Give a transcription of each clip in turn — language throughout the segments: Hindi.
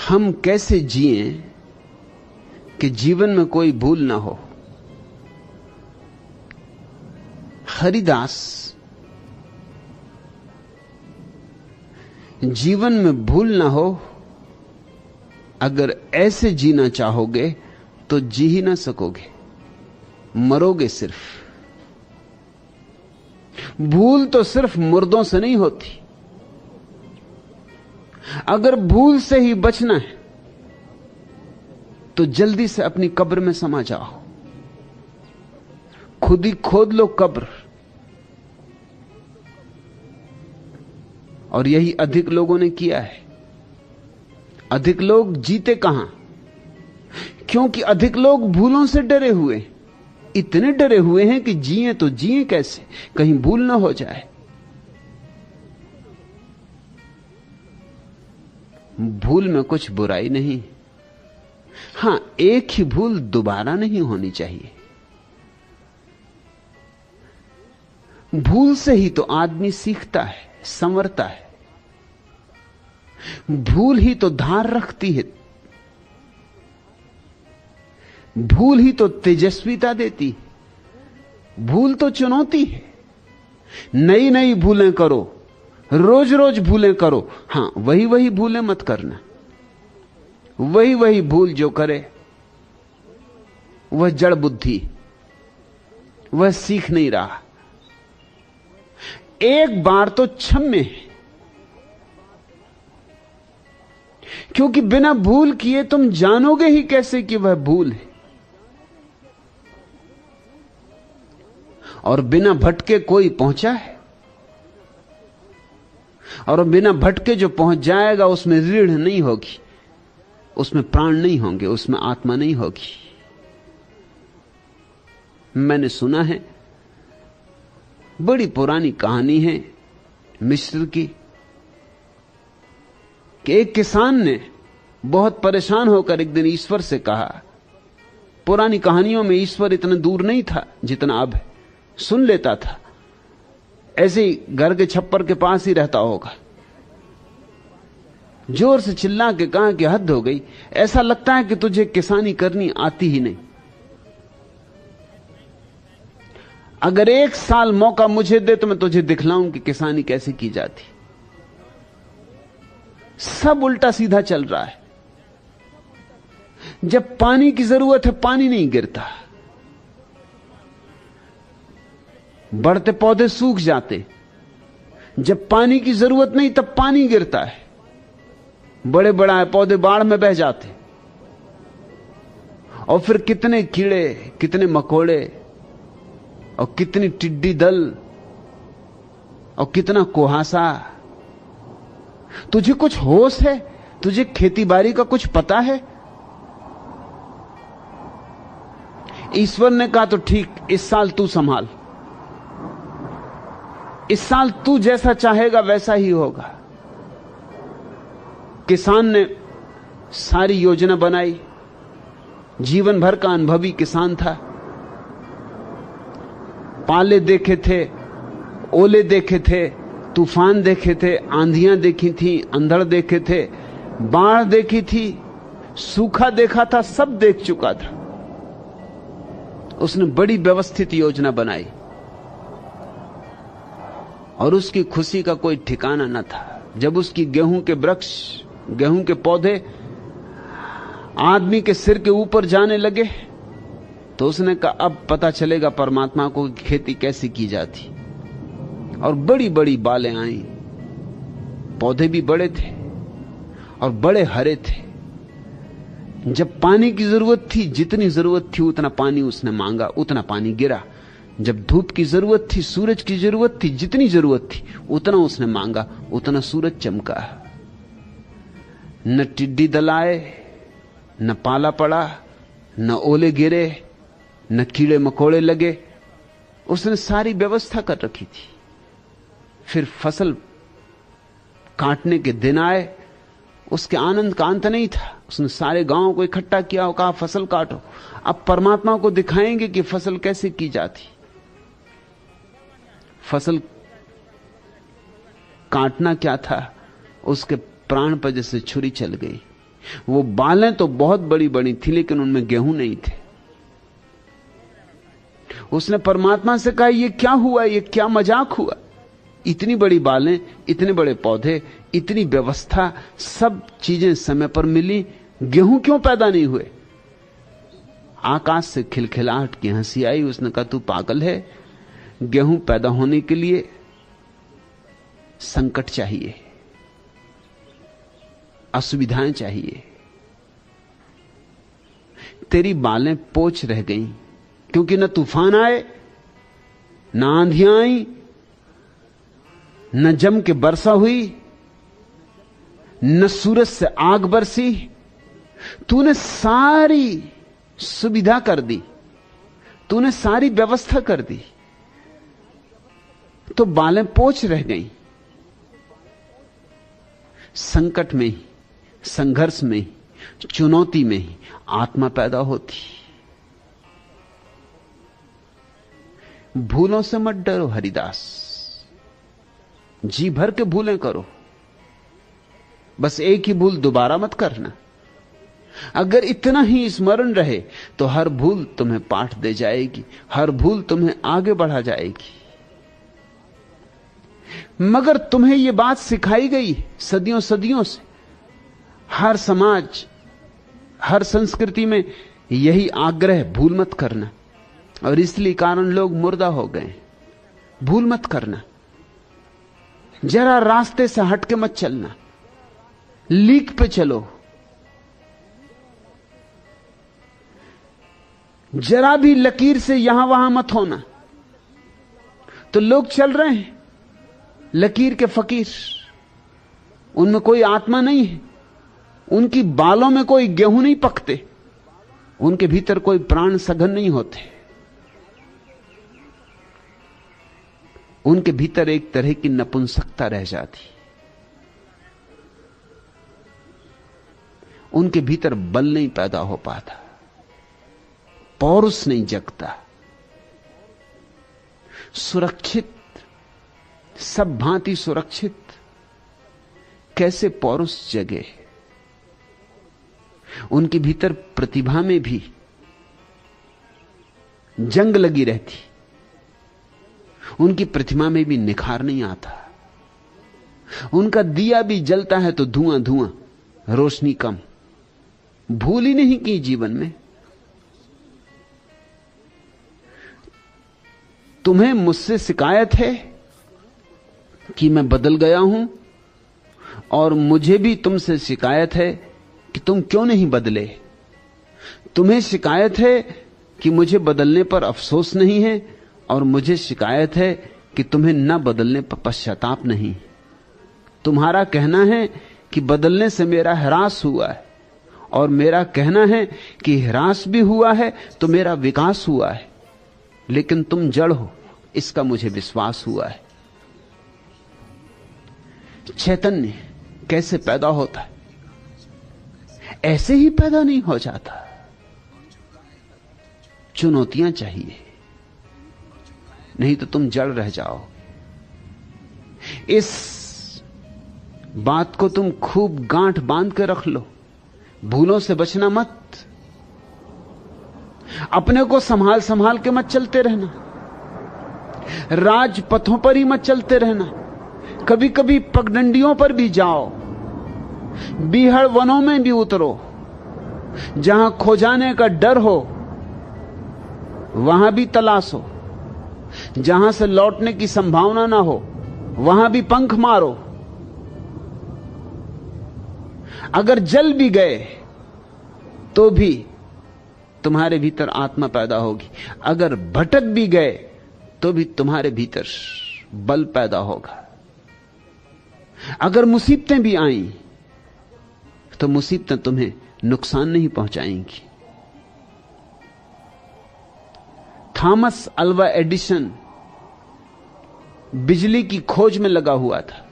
हम कैसे जिएं कि जीवन में कोई भूल ना हो। हरिदास, जीवन में भूल ना हो, अगर ऐसे जीना चाहोगे तो जी ही ना सकोगे, मरोगे सिर्फ। भूल तो सिर्फ मुर्दों से नहीं होती। अगर भूल से ही बचना है तो जल्दी से अपनी कब्र में समा जाओ, खुद ही खोद लो कब्र। और यही अधिक लोगों ने किया है। अधिक लोग जीते कहां? क्योंकि अधिक लोग भूलों से डरे हुए, इतने डरे हुए हैं कि जिए तो जिए कैसे, कहीं भूल ना हो जाए। भूल में कुछ बुराई नहीं, हां एक ही भूल दोबारा नहीं होनी चाहिए। भूल से ही तो आदमी सीखता है, संवरता है। भूल ही तो धार रखती है, भूल ही तो तेजस्विता देती, भूल तो चुनौती है। नई नई भूलें करो, रोज रोज भूलें करो, हां वही वही भूलें मत करना। वही वही भूल जो करे वह जड़ बुद्धि, वह सीख नहीं रहा। एक बार तो क्षम्य है, क्योंकि बिना भूल किए तुम जानोगे ही कैसे कि वह भूल है। और बिना भटके कोई पहुंचा है, और बिना भटके जो पहुंच जाएगा उसमें रीढ़ नहीं होगी, उसमें प्राण नहीं होंगे, उसमें आत्मा नहीं होगी। मैंने सुना है, बड़ी पुरानी कहानी है मिस्र की, कि एक किसान ने बहुत परेशान होकर एक दिन ईश्वर से कहा। पुरानी कहानियों में ईश्वर इतना दूर नहीं था जितना अब है, सुन लेता था, ऐसे ही घर के छप्पर के पास ही रहता होगा। जोर से चिल्ला के कहा कि हद हो गई, ऐसा लगता है कि तुझे किसानी करनी आती ही नहीं। अगर एक साल मौका मुझे दे तो मैं तुझे दिखलाऊं कि किसानी कैसे की जाती। सब उल्टा सीधा चल रहा है। जब पानी की जरूरत है पानी नहीं गिरता, बढ़ते पौधे सूख जाते। जब पानी की जरूरत नहीं तब पानी गिरता है, बड़े बड़े पौधे बाढ़ में बह जाते। और फिर कितने कीड़े, कितने मकोड़े, और कितनी टिड्डी दल, और कितना कुहासा। तुझे कुछ होश है? तुझे खेती बाड़ी का कुछ पता है? ईश्वर ने कहा तो ठीक, इस साल तू संभाल, इस साल तू जैसा चाहेगा वैसा ही होगा। किसान ने सारी योजना बनाई, जीवन भर का अनुभवी किसान था। पाले देखे थे, ओले देखे थे, तूफान देखे थे, आंधियां देखी थी, अंधड़ देखे थे, बाढ़ देखी थी, सूखा देखा था, सब देख चुका था। उसने बड़ी व्यवस्थित योजना बनाई और उसकी खुशी का कोई ठिकाना न था। जब उसकी गेहूं के वृक्ष, गेहूं के पौधे आदमी के सिर के ऊपर जाने लगे तो उसने कहा अब पता चलेगा परमात्मा को खेती कैसी की जाती। और बड़ी बड़ी बालें आई, पौधे भी बड़े थे और बड़े हरे थे। जब पानी की जरूरत थी, जितनी जरूरत थी उतना पानी उसने मांगा, उतना पानी गिरा। जब धूप की जरूरत थी, सूरज की जरूरत थी, जितनी जरूरत थी उतना उसने मांगा, उतना सूरज चमका। न टिड्डी दल आए, न पाला पड़ा, न ओले गिरे, न कीड़े मकोड़े लगे। उसने सारी व्यवस्था कर रखी थी। फिर फसल काटने के दिन आए, उसके आनंद का अंत नहीं था। उसने सारे गांव को इकट्ठा किया और कहा फसल काटो, अब परमात्मा को दिखाएंगे कि फसल कैसे की जाती। फसल काटना क्या था, उसके प्राण पर जैसे छुरी चल गई। वो बालें तो बहुत बड़ी बड़ी थी, लेकिन उनमें गेहूं नहीं थे। उसने परमात्मा से कहा, ये क्या हुआ, ये क्या मजाक हुआ? इतनी बड़ी बालें, इतने बड़े पौधे, इतनी व्यवस्था, सब चीजें समय पर मिली, गेहूं क्यों पैदा नहीं हुए? आकाश से खिलखिलाहट की हंसी आई। उसने कहा, तू पागल है, गेहूं पैदा होने के लिए संकट चाहिए, असुविधाएं चाहिए। तेरी बालें पोच रह गईं, क्योंकि न तूफान आए, न आंधियां आई, न जम के वर्षा हुई, न सूरज से आग बरसी। तूने सारी सुविधा कर दी, तूने सारी व्यवस्था कर दी, तो बालें पोच रह गईं। संकट में ही, संघर्ष में ही, चुनौती में ही आत्मा पैदा होती। भूलों से मत डरो हरिदास, जी भर के भूलें करो, बस एक ही भूल दोबारा मत करना। अगर इतना ही स्मरण रहे तो हर भूल तुम्हें पाठ दे जाएगी, हर भूल तुम्हें आगे बढ़ा जाएगी। मगर तुम्हें यह बात सिखाई गई सदियों सदियों से, हर समाज, हर संस्कृति में यही आग्रह, भूल मत करना। और इसलिए कारण लोग मुर्दा हो गए। भूल मत करना, जरा रास्ते से हट के मत चलना, लीक पे चलो, जरा भी लकीर से यहां वहां मत होना। तो लोग चल रहे हैं लकीर के फकीर, उनमें कोई आत्मा नहीं है, उनकी बालों में कोई गेहूं नहीं पकते, उनके भीतर कोई प्राण सघन नहीं होते, उनके भीतर एक तरह की नपुंसकता रह जाती, उनके भीतर बल नहीं पैदा हो पाता, पौरुष नहीं जगता। सुरक्षित, सब भांति सुरक्षित, कैसे पौरुष जगे? उनके भीतर प्रतिभा में भी जंग लगी रहती, उनकी प्रतिभा में भी निखार नहीं आता। उनका दिया भी जलता है तो धुआं धुआं, रोशनी कम। भूल ही नहीं की जीवन में। तुम्हें मुझसे शिकायत है कि मैं बदल गया हूं, और मुझे भी तुमसे शिकायत है कि तुम क्यों नहीं बदले। तुम्हें शिकायत है कि मुझे बदलने पर अफसोस नहीं है, और मुझे शिकायत है कि तुम्हें न बदलने पर पश्चाताप नहीं। तुम्हारा कहना है कि बदलने से मेरा ह्रास हुआ है, और मेरा कहना है कि ह्रास भी हुआ है तो मेरा विकास हुआ है, लेकिन तुम जड़ हो, इसका मुझे विश्वास हुआ है। चैतन्य कैसे पैदा होता है? ऐसे ही पैदा नहीं हो जाता, चुनौतियां चाहिए, नहीं तो तुम जड़ रह जाओ। इस बात को तुम खूब गांठ बांध के रख लो, भूलों से बचना मत, अपने को संभाल संभाल के मत चलते रहना, राजपथों पर ही मत चलते रहना, कभी कभी पगडंडियों पर भी जाओ, बीहड़ वनों में भी उतरो, जहां खो जाने का डर हो वहां भी तलाशो, जहां से लौटने की संभावना ना हो वहां भी पंख मारो। अगर जल भी गए तो भी तुम्हारे भीतर आत्मा पैदा होगी, अगर भटक भी गए तो भी तुम्हारे भीतर बल पैदा होगा। अगर मुसीबतें भी आईं तो मुसीबतें तुम्हें नुकसान नहीं पहुंचाएंगी। थॉमस अल्वा एडिसन बिजली की खोज में लगा हुआ था।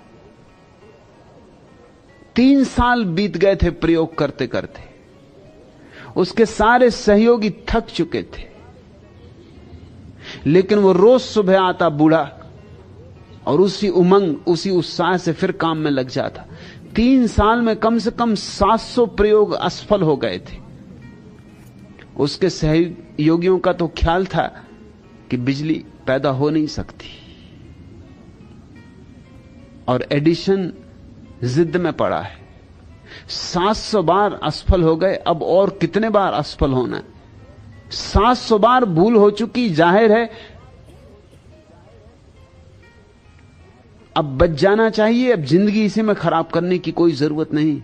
3 साल बीत गए थे प्रयोग करते करते, उसके सारे सहयोगी थक चुके थे, लेकिन वो रोज सुबह आता बूढ़ा और उसी उमंग, उसी उत्साह से फिर काम में लग जाता। 3 साल में कम से कम 700 प्रयोग असफल हो गए थे। उसके सहयोगियों का तो ख्याल था कि बिजली पैदा हो नहीं सकती, और एडिशन जिद में पड़ा है। 700 बार असफल हो गए, अब और कितने बार असफल होना है? 700 बार भूल हो चुकी, जाहिर है अब बच जाना चाहिए। अब जिंदगी इसी में खराब करने की कोई जरूरत नहीं।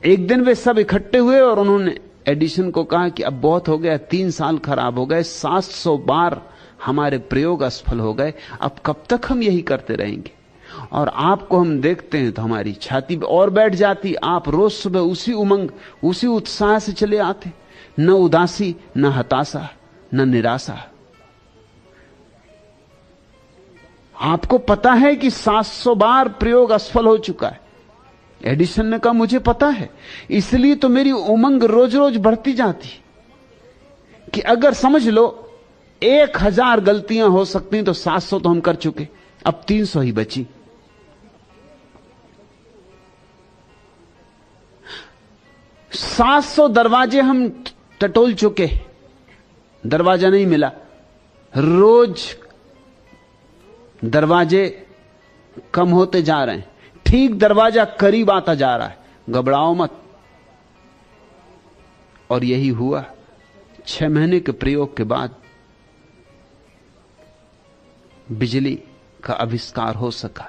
एक दिन वे सब इकट्ठे हुए और उन्होंने एडिशन को कहा कि अब बहुत हो गया, 3 साल खराब हो गए, 700 बार हमारे प्रयोग असफल हो गए, अब कब तक हम यही करते रहेंगे? और आपको हम देखते हैं तो हमारी छाती पे और बैठ जाती। आप रोज सुबह उसी उमंग, उसी उत्साह से चले आते, न उदासी, न हताशा, न निराशा। आपको पता है कि 700 बार प्रयोग असफल हो चुका है। एडिशन ने कहा मुझे पता है, इसलिए तो मेरी उमंग रोज रोज बढ़ती जाती कि अगर समझ लो 1000 गलतियां हो सकती तो 700 तो हम कर चुके, अब 300 ही बची। $700 दरवाजे हम टटोल चुके, दरवाजा नहीं मिला। रोज दरवाजे कम होते जा रहे हैं, ठीक दरवाजा करीब आता जा रहा है। घबराओ मत। और यही हुआ। 6 महीने के प्रयोग के बाद बिजली का आविष्कार हो सका,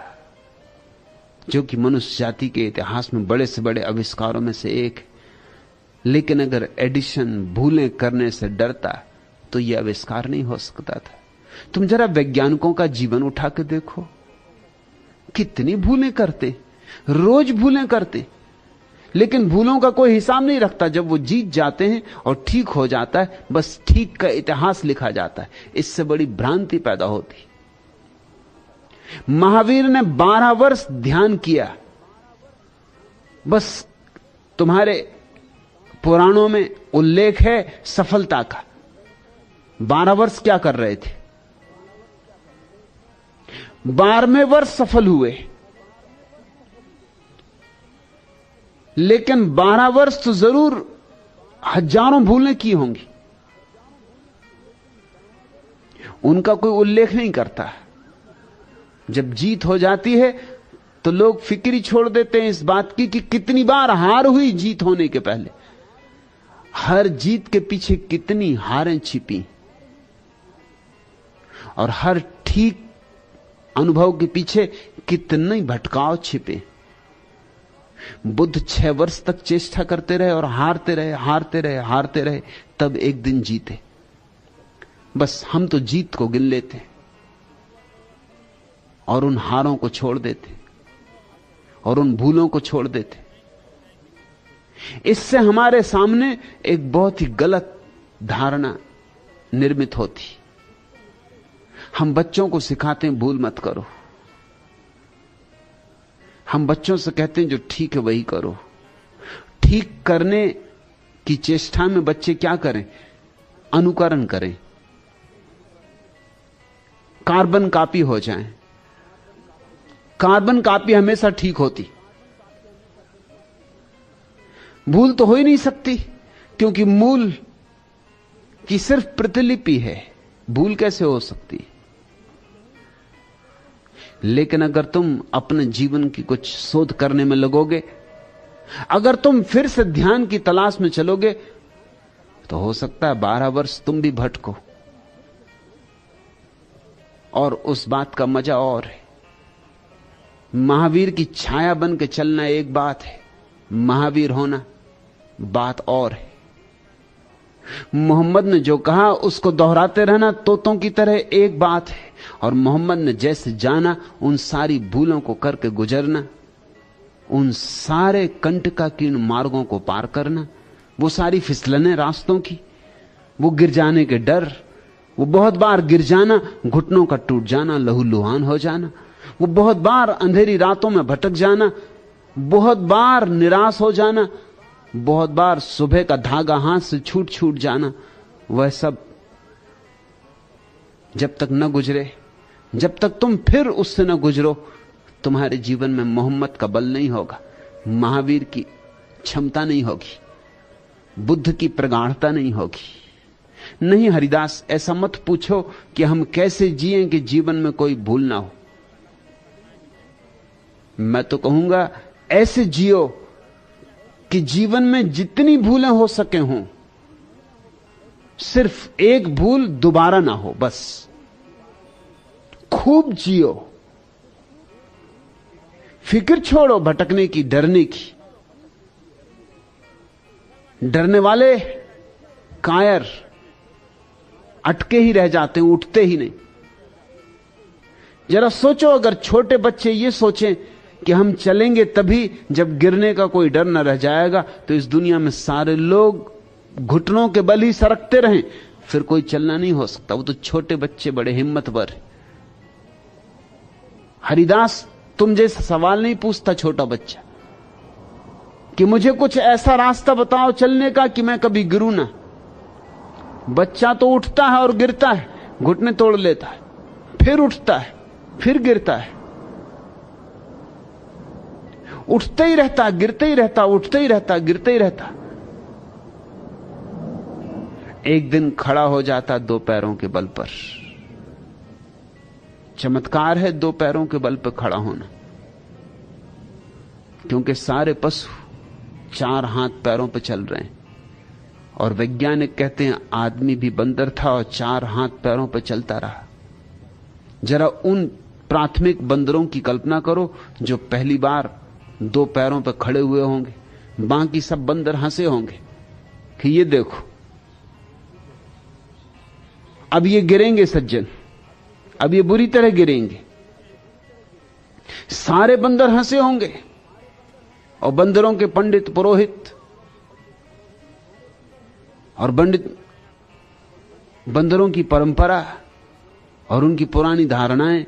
जो कि मनुष्य जाति के इतिहास में बड़े से बड़े आविष्कारों में से एक है। लेकिन अगर एडिशन भूलें करने से डरता तो यह आविष्कार नहीं हो सकता था। तुम जरा वैज्ञानिकों का जीवन उठा के देखो, कितनी भूलें करते, रोज भूलें करते, लेकिन भूलों का कोई हिसाब नहीं रखता। जब वो जीत जाते हैं और ठीक हो जाता है, बस ठीक का इतिहास लिखा जाता है। इससे बड़ी भ्रांति पैदा होती। महावीर ने 12 वर्ष ध्यान किया। बस तुम्हारे पुराणों में उल्लेख है सफलता का। 12 वर्ष क्या कर रहे थे? 12वें वर्ष सफल हुए, लेकिन 12 वर्ष तो जरूर हजारों भूलें की होंगी, उनका कोई उल्लेख नहीं करता। जब जीत हो जाती है तो लोग फिक्र छोड़ देते हैं इस बात की कि कितनी बार हार हुई जीत होने के पहले। हर जीत के पीछे कितनी हारें छिपी, और हर ठीक अनुभव के पीछे कितने भटकाव छिपे। बुद्ध 6 वर्ष तक चेष्टा करते रहे और हारते रहे, हारते रहे, हारते रहे, तब एक दिन जीते। बस हम तो जीत को गिन लेते और उन हारों को छोड़ देते और उन भूलों को छोड़ देते। इससे हमारे सामने एक बहुत ही गलत धारणा निर्मित होती। हम बच्चों को सिखाते हैं भूल मत करो। हम बच्चों से कहते हैं जो ठीक है वही करो। ठीक करने की चेष्टा में बच्चे क्या करें? अनुकरण करें, कार्बन कॉपी हो जाएं। कार्बन कॉपी हमेशा ठीक होती, भूल तो हो ही नहीं सकती, क्योंकि मूल की सिर्फ प्रतिलिपि है, भूल कैसे हो सकती? लेकिन अगर तुम अपने जीवन की कुछ शोध करने में लगोगे, अगर तुम फिर से ध्यान की तलाश में चलोगे, तो हो सकता है 12 वर्ष तुम भी भटको। और उस बात का मजा और है। महावीर की छाया बन के चलना एक बात है, महावीर होना बात और है। मोहम्मद ने जो कहा उसको दोहराते रहना तोतों की तरह एक बात है, और मोहम्मद ने जैसे जाना उन सारी भूलों को करके गुजरना, उन सारे कंटकाकीर्ण मार्गों को पार करना, वो सारी फिसलने रास्तों की, वो गिर जाने के डर, वो बहुत बार गिर जाना, घुटनों का टूट जाना, लहूलुहान हो जाना, वो बहुत बार अंधेरी रातों में भटक जाना, बहुत बार निराश हो जाना, बहुत बार सुबह का धागा हाथ से छूट छूट जाना, वह सब जब तक न गुजरे, जब तक तुम फिर उससे न गुजरो, तुम्हारे जीवन में मोहम्मद का बल नहीं होगा, महावीर की क्षमता नहीं होगी, बुद्ध की प्रगाढ़ता नहीं होगी। नहीं हरिदास, ऐसा मत पूछो कि हम कैसे जिएं कि जीवन में कोई भूल ना हो। मैं तो कहूंगा ऐसे जियो कि जीवन में जितनी भूलें हो सके हों, सिर्फ एक भूल दोबारा ना हो, बस खूब जियो। फिक्र छोड़ो भटकने की, डरने की। डरने वाले कायर अटके ही रह जाते हैं, उठते ही नहीं। जरा सोचो, अगर छोटे बच्चे ये सोचें कि हम चलेंगे तभी जब गिरने का कोई डर न रह जाएगा, तो इस दुनिया में सारे लोग घुटनों के बल ही सरकते रहें, फिर कोई चलना नहीं हो सकता। वो तो छोटे बच्चे बड़े हिम्मतवर हैं। हरिदास तुम जैसा सवाल नहीं पूछता छोटा बच्चा कि मुझे कुछ ऐसा रास्ता बताओ चलने का कि मैं कभी गिरूं ना। बच्चा तो उठता है और गिरता है, घुटने तोड़ लेता है, फिर उठता है, फिर गिरता है, उठते ही रहता, गिरते ही रहता, उठते ही रहता, गिरते ही रहता। एक दिन खड़ा हो जाता दो पैरों के बल पर। चमत्कार है दो पैरों के बल पर खड़ा होना, क्योंकि सारे पशु चार हाथ पैरों पर चल रहे हैं। और वैज्ञानिक कहते हैं आदमी भी बंदर था और चार हाथ पैरों पर चलता रहा। जरा उन प्राथमिक बंदरों की कल्पना करो जो पहली बार दो पैरों पर खड़े हुए होंगे। बाकी सब बंदर हंसे होंगे कि ये देखो अब ये गिरेंगे सज्जन, अब ये बुरी तरह गिरेंगे। सारे बंदर हंसे होंगे और बंदरों के पंडित पुरोहित और बंदरों की परंपरा और उनकी पुरानी धारणाएं,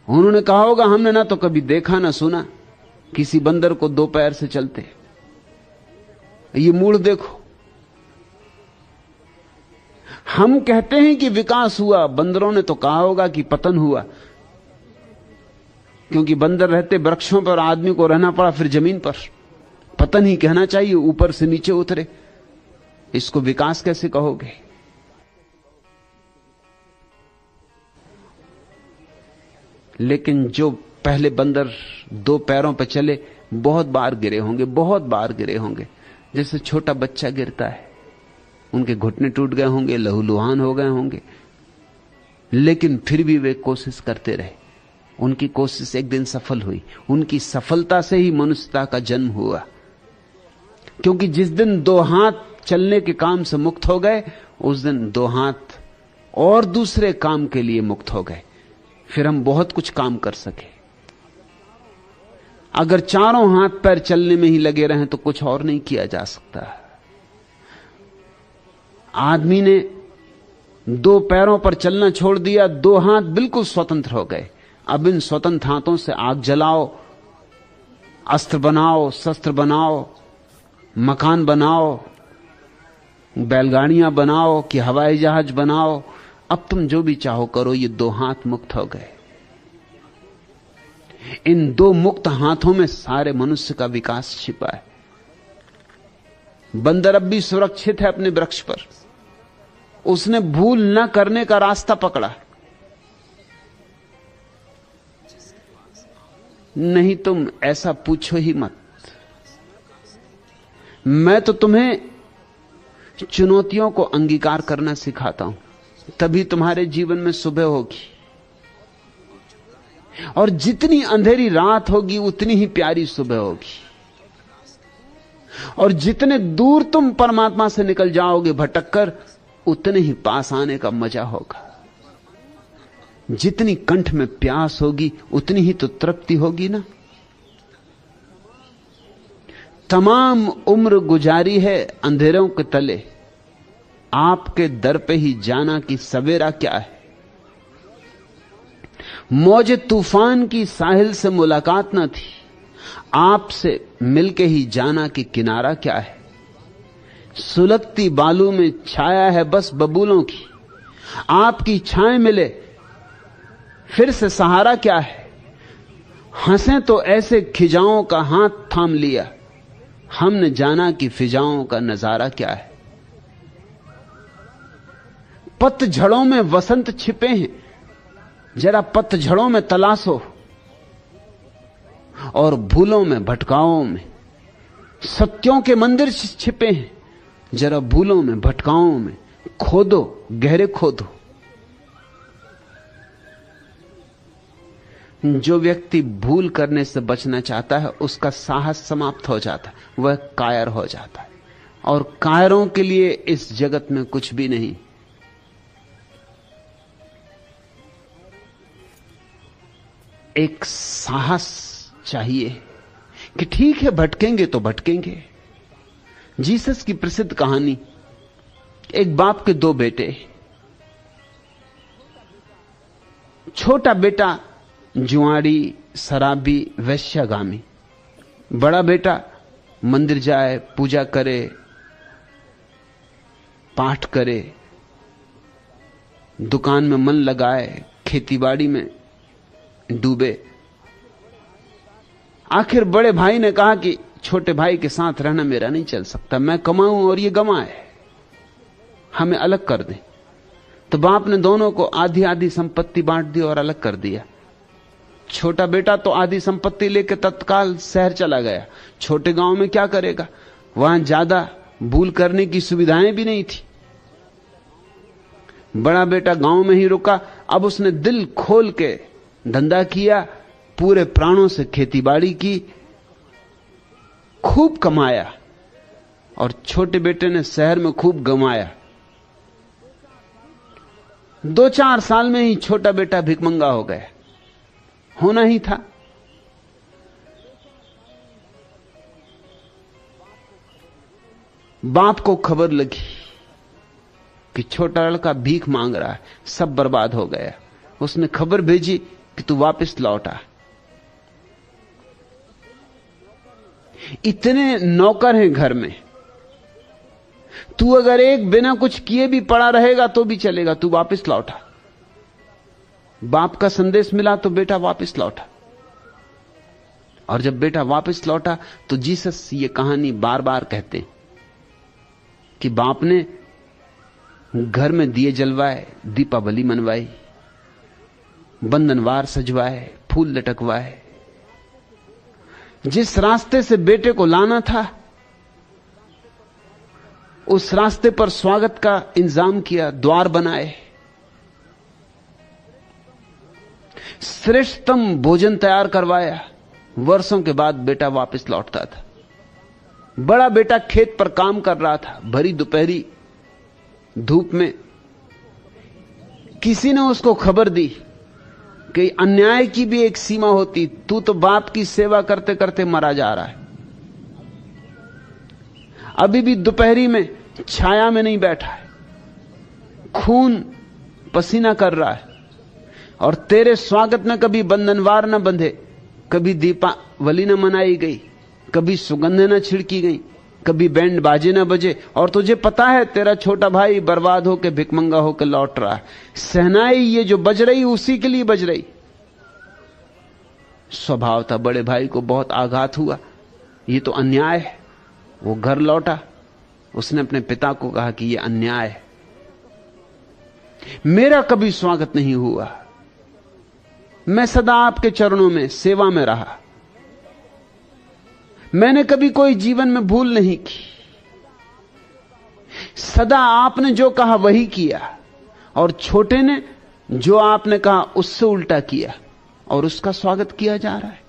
उन्होंने कहा होगा हमने ना तो कभी देखा ना सुना किसी बंदर को दो पैर से चलते। ये मूड देखो। हम कहते हैं कि विकास हुआ, बंदरों ने तो कहा होगा कि पतन हुआ, क्योंकि बंदर रहते वृक्षों पर, आदमी को रहना पड़ा फिर जमीन पर। पतन ही कहना चाहिए, ऊपर से नीचे उतरे। इसको विकास कैसे कहोगे? लेकिन जो पहले बंदर दो पैरों पर चले बहुत बार गिरे होंगे, बहुत बार गिरे होंगे। जैसे छोटा बच्चा गिरता है, उनके घुटने टूट गए होंगे, लहूलुहान हो गए होंगे, लेकिन फिर भी वे कोशिश करते रहे। उनकी कोशिश एक दिन सफल हुई। उनकी सफलता से ही मनुष्यता का जन्म हुआ, क्योंकि जिस दिन दो हाथ चलने के काम से मुक्त हो गए, उस दिन दो हाथ और दूसरे काम के लिए मुक्त हो गए। फिर हम बहुत कुछ काम कर सके। अगर चारों हाथ पैर चलने में ही लगे रहें तो कुछ और नहीं किया जा सकता। आदमी ने दो पैरों पर चलना छोड़ दिया, दो हाथ बिल्कुल स्वतंत्र हो गए। अब इन स्वतंत्र हाथों से आग जलाओ, अस्त्र बनाओ, शस्त्र बनाओ, मकान बनाओ, बैलगाड़ियां बनाओ कि हवाई जहाज बनाओ। अब तुम जो भी चाहो करो, ये दो हाथ मुक्त हो गए। इन दो मुक्त हाथों में सारे मनुष्य का विकास छिपा है। बंदर अब भी सुरक्षित है अपने वृक्ष पर। उसने भूल न करने का रास्ता पकड़ा। नहीं, तुम ऐसा पूछो ही मत। मैं तो तुम्हें चुनौतियों को अंगीकार करना सिखाता हूं, तभी तुम्हारे जीवन में सुबह होगी। और जितनी अंधेरी रात होगी उतनी ही प्यारी सुबह होगी। और जितने दूर तुम परमात्मा से निकल जाओगे भटककर, उतने ही पास आने का मजा होगा। जितनी कंठ में प्यास होगी उतनी ही तो तृप्ति होगी ना। तमाम उम्र गुजारी है अंधेरों के तले, आपके दर पे ही जाना कि सवेरा क्या है। मौजे तूफान की साहिल से मुलाकात न थी, आपसे मिलके ही जाना कि किनारा क्या है। सुलगती बालू में छाया है बस बबूलों की, आपकी छाए मिले फिर से सहारा क्या है। हंसे तो ऐसे खिजाओं का हाथ थाम लिया, हमने जाना कि फिजाओं का नजारा क्या है। पतझड़ों में वसंत छिपे हैं, जरा पतझड़ों में तलाशो, और भूलों में भटकाओं में सत्यों के मंदिर छिपे हैं, जरा भूलों में भटकाओं में खोदो, गहरे खोदो। जो व्यक्ति भूल करने से बचना चाहता है उसका साहस समाप्त हो जाता है, वह कायर हो जाता है, और कायरों के लिए इस जगत में कुछ भी नहीं। एक साहस चाहिए कि ठीक है भटकेंगे तो भटकेंगे। जीसस की प्रसिद्ध कहानी, एक बाप के दो बेटे। छोटा बेटा जुआरी, शराबी, वैश्यगामी। बड़ा बेटा मंदिर जाए, पूजा करे, पाठ करे, दुकान में मन लगाए, खेतीबाड़ी में डूबे। आखिर बड़े भाई ने कहा कि छोटे भाई के साथ रहना मेरा नहीं चल सकता, मैं कमाऊं और ये गंवाए, हमें अलग कर दें। तो बाप ने दोनों को आधी आधी संपत्ति बांट दी और अलग कर दिया। छोटा बेटा तो आधी संपत्ति लेकर तत्काल शहर चला गया। छोटे गांव में क्या करेगा, वहां ज्यादा भूल करने की सुविधाएं भी नहीं थी। बड़ा बेटा गांव में ही रुका। अब उसने दिल खोल के धंधा किया, पूरे प्राणों से खेतीबाड़ी की, खूब कमाया, और छोटे बेटे ने शहर में खूब गंवाया। 2-4 साल में ही छोटा बेटा भिखमंगा हो गया। होना ही था। बाप को खबर लगी कि छोटा लड़का भीख मांग रहा है, सब बर्बाद हो गया। उसने खबर भेजी कि तू वापस लौटा। इतने नौकर हैं घर में, तू अगर एक बिना कुछ किए भी पड़ा रहेगा तो भी चलेगा, तू वापस लौटा। बाप का संदेश मिला तो बेटा वापस लौटा। और जब बेटा वापस लौटा तो जीसस ये कहानी बार बार कहते हैं कि बाप ने घर में दिए जलवाए, दीपावली मनवाई, बंधनवार सजवाए, फूल लटकवाए। जिस रास्ते से बेटे को लाना था उस रास्ते पर स्वागत का इंतजाम किया, द्वार बनाए, श्रेष्ठतम भोजन तैयार करवाया। वर्षों के बाद बेटा वापस लौटता था। बड़ा बेटा खेत पर काम कर रहा था, भरी दोपहरी धूप में। किसी ने उसको खबर दी कि अन्याय की भी एक सीमा होती, तू तो बाप की सेवा करते करते मरा जा रहा है। अभी भी दोपहरी में छाया में नहीं बैठा है, खून पसीना कर रहा है, और तेरे स्वागत में कभी बंधनवार न बंधे, कभी दीपावली न मनाई गई, कभी सुगंधें न छिड़की गई, कभी बैंड बाजे न बजे, और तुझे पता है तेरा छोटा भाई बर्बाद होकर भिखमंगा होकर लौट रहा है। सहनाई ये जो बज रही उसी के लिए बज रही। स्वभाव था बड़े भाई को बहुत आघात हुआ, ये तो अन्याय है। वो घर लौटा, उसने अपने पिता को कहा कि ये अन्याय है, मेरा कभी स्वागत नहीं हुआ, मैं सदा आपके चरणों में सेवा में रहा, मैंने कभी कोई जीवन में भूल नहीं की, सदा आपने जो कहा वही किया, और छोटे ने जो आपने कहा उससे उल्टा किया, और उसका स्वागत किया जा रहा है।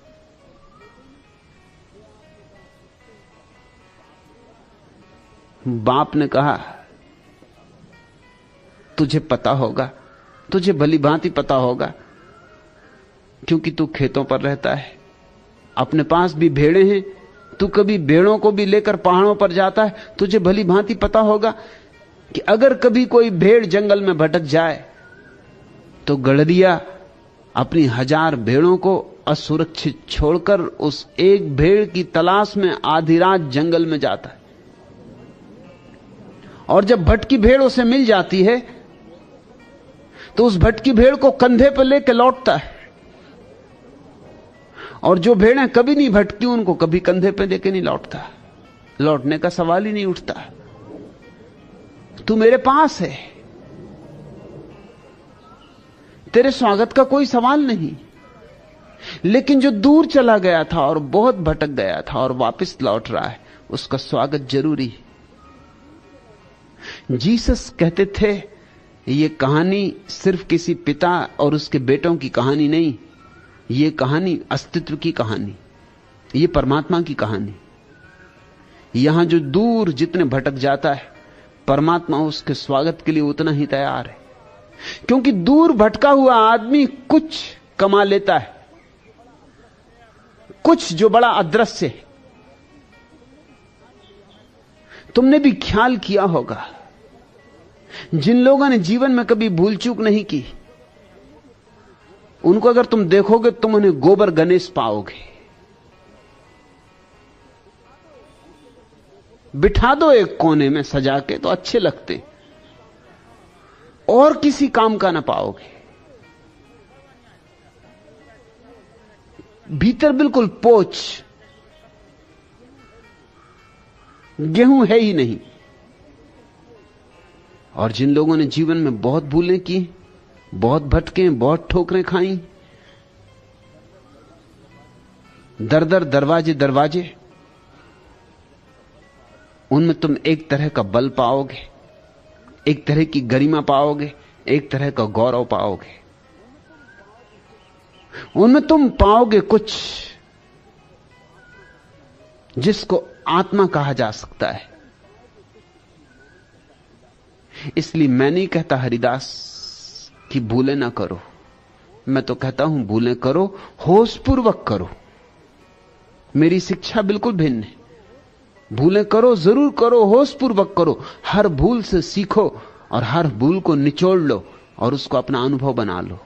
बाप ने कहा तुझे पता होगा, तुझे भली भांति पता होगा, क्योंकि तू खेतों पर रहता है, अपने पास भी भेड़ें हैं, तू कभी भेड़ों को भी लेकर पहाड़ों पर जाता है, तुझे भली भांति पता होगा कि अगर कभी कोई भेड़ जंगल में भटक जाए तो गड़रिया अपनी 1000 भेड़ों को असुरक्षित छोड़कर उस एक भेड़ की तलाश में आधी रात जंगल में जाता है, और जब भटकी भेड़ उसे मिल जाती है तो उस भटकी भेड़ को कंधे पर लेकर लौटता है, और जो भेड़ें कभी नहीं भटकी उनको कभी कंधे पे देके नहीं लौटता, लौटने का सवाल ही नहीं उठता। तू मेरे पास है, तेरे स्वागत का कोई सवाल नहीं। लेकिन जो दूर चला गया था और बहुत भटक गया था और वापस लौट रहा है, उसका स्वागत जरूरी है। जीसस कहते थे ये कहानी सिर्फ किसी पिता और उसके बेटों की कहानी नहीं, ये कहानी अस्तित्व की कहानी, ये परमात्मा की कहानी। यहां जो दूर जितने भटक जाता है, परमात्मा उसके स्वागत के लिए उतना ही तैयार है। क्योंकि दूर भटका हुआ आदमी कुछ कमा लेता है, कुछ जो बड़ा अदृश्य है। तुमने भी ख्याल किया होगा, जिन लोगों ने जीवन में कभी भूल चूक नहीं की, उनको अगर तुम देखोगे तुम उन्हें गोबर गणेश पाओगे। बिठा दो एक कोने में सजा के तो अच्छे लगते, और किसी काम का ना पाओगे। भीतर बिल्कुल पोच, गेहूं है ही नहीं। और जिन लोगों ने जीवन में बहुत भूलें की, बहुत भटके, बहुत ठोकरें खाई, दर दर दरवाजे दरवाजे, उनमें तुम एक तरह का बल पाओगे, एक तरह की गरिमा पाओगे, एक तरह का गौरव पाओगे। उनमें तुम पाओगे कुछ जिसको आत्मा कहा जा सकता है। इसलिए मैं नहीं कहता हरिदास कि भूले ना करो, मैं तो कहता हूं भूले करो, होशपूर्वक करो। मेरी शिक्षा बिल्कुल भिन्न है। भूले करो, जरूर करो, होशपूर्वक करो। हर भूल से सीखो और हर भूल को निचोड़ लो और उसको अपना अनुभव बना लो।